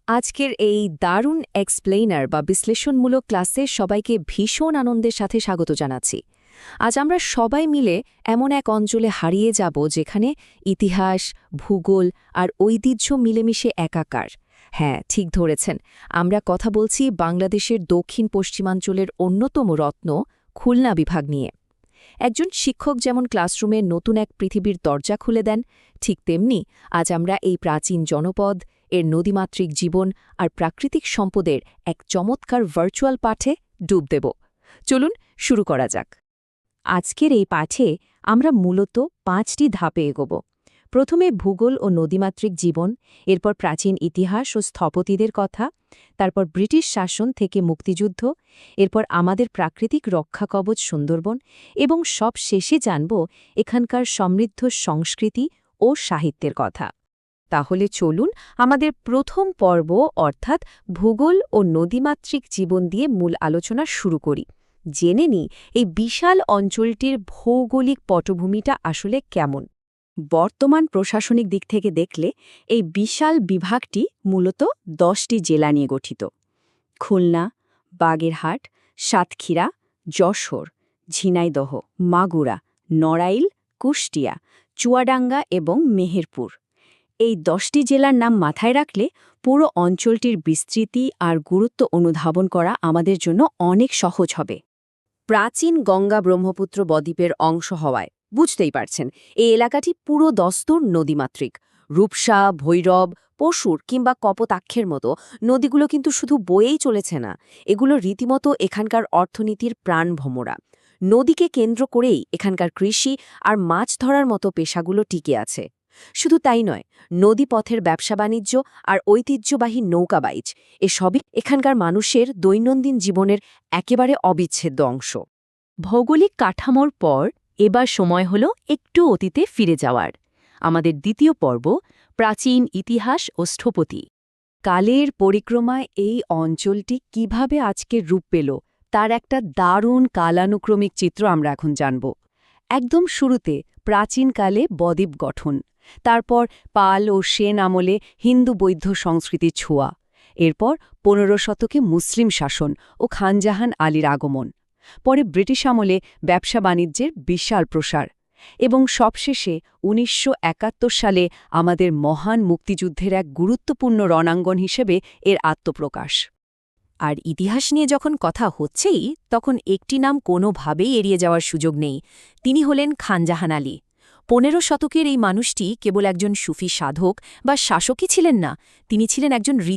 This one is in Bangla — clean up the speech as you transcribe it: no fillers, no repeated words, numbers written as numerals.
আজকের এই দারুণ এক্সপ্লেইনার বা বিশ্লেষণমূলক ক্লাসে সবাইকে ভীষণ আনন্দের সাথে স্বাগত জানাচ্ছি। আজ আমরা সবাই মিলে এমন এক অঞ্চলে হারিয়ে যাব যেখানে ইতিহাস, ভূগোল আর ঐতিহ্য মিলেমিশে একাকার। হ্যাঁ, ঠিক ধরেছেন, আমরা কথা বলছি বাংলাদেশের দক্ষিণ পশ্চিমাঞ্চলের অন্যতম রত্ন খুলনা বিভাগ নিয়ে। একজন শিক্ষক যেমন ক্লাসরুমে নতুন এক পৃথিবীর দরজা খুলে দেন, ঠিক তেমনি আজ আমরা এই প্রাচীন জনপদ, এর নদীমাতৃক জীবন আর প্রাকৃতিক সম্পদের এক চমৎকার ভার্চুয়াল পাঠে ডুব দেব। চলুন শুরু করা যাক। আজকের এই পাঠে আমরা মূলত 5টি ধাপে এগোব। প্রথমে ভূগোল ও নদীমাতৃক জীবন, এরপর প্রাচীন ইতিহাস ও স্থপতিদের কথা, তারপর ব্রিটিশ শাসন থেকে মুক্তিযুদ্ধ, এরপর আমাদের প্রাকৃতিক রক্ষাকবচ সুন্দরবন এবং সব শেষে জানব এখানকার সমৃদ্ধ সংস্কৃতি ও সাহিত্যের কথা। তাহলে চলুন আমাদের প্রথম পর্ব অর্থাৎ ভূগোল ও নদীমাতৃক জীবন দিয়ে মূল আলোচনা শুরু করি। জেনে নিই এই বিশাল অঞ্চলটির ভৌগোলিক পটভূমিটা আসলে কেমন। বর্তমান প্রশাসনিক দিক থেকে দেখলে এই বিশাল বিভাগটি মূলত 10টি জেলা নিয়ে গঠিত। খুলনা, বাগেরহাট, সাতক্ষীরা, যশোর, ঝিনাইদহ, মাগুরা, নড়াইল, কুষ্টিয়া, চুয়াডাঙ্গা এবং মেহেরপুর। এই 10টি জেলার নাম মাথায় রাখলে পুরো অঞ্চলটির বিস্তৃতি আর গুরুত্ব অনুধাবন করা আমাদের জন্য অনেক সহজ হবে। প্রাচীন গঙ্গা ব্রহ্মপুত্র বদ্বীপের অংশ হওয়ায় বুঝতেই পারছেন এই এলাকাটি পুরো দস্তুর নদীমাতৃক। রূপসা, ভৈরব, পশুর কিংবা কপোতাক্ষের মতো নদীগুলো কিন্তু শুধু বয়েই চলেছে না, এগুলো রীতিমতো এখানকার অর্থনীতির প্রাণভোমরা। নদীকে কেন্দ্র করেই এখানকার কৃষি আর মাছ ধরার মতো পেশাগুলো টিকে আছে। শুধু তাই নয়, নদীপথের ব্যবসা বাণিজ্য আর ঐতিহ্যবাহী নৌকাবাইজ এসবই এখানকার মানুষের দৈনন্দিন জীবনের একেবারে অবিচ্ছেদ্য অংশ। ভৌগোলিক কাঠামোর পর এবার সময় হল একটু অতীতে ফিরে যাওয়ার। আমাদের দ্বিতীয় পর্ব প্রাচীন ইতিহাস ও স্থপতি। কালের পরিক্রমায় এই অঞ্চলটি কিভাবে আজকের রূপ পেল তার একটা দারুণ কালানুক্রমিক চিত্র আমরা এখন জানব। একদম শুরুতে প্রাচীনকালে বদ্বীপ গঠন, তারপর পাল ও সেন আমলে হিন্দু বৌদ্ধ সংস্কৃতির ছোঁয়া, এরপর 15 শতকে মুসলিম শাসন ও খানজাহান আলীর আগমন, পরে ব্রিটিশ আমলে ব্যবসা বাণিজ্যের বিশাল প্রসার এবং সবশেষে 1971 সালে আমাদের মহান মুক্তিযুদ্ধের এক গুরুত্বপূর্ণ রণাঙ্গন হিসেবে এর আত্মপ্রকাশ। আর ইতিহাস নিয়ে যখন কথা হচ্ছেই তখন একটি নাম কোনোভাবেই এড়িয়ে যাওয়ার সুযোগ নেই। তিনি হলেন খানজাহান আলী। 15 শতকের এই মানুষটি কেবল একজন সুফি সাধক বা শাসকই ছিলেন না, তিনি ছিলেন একজন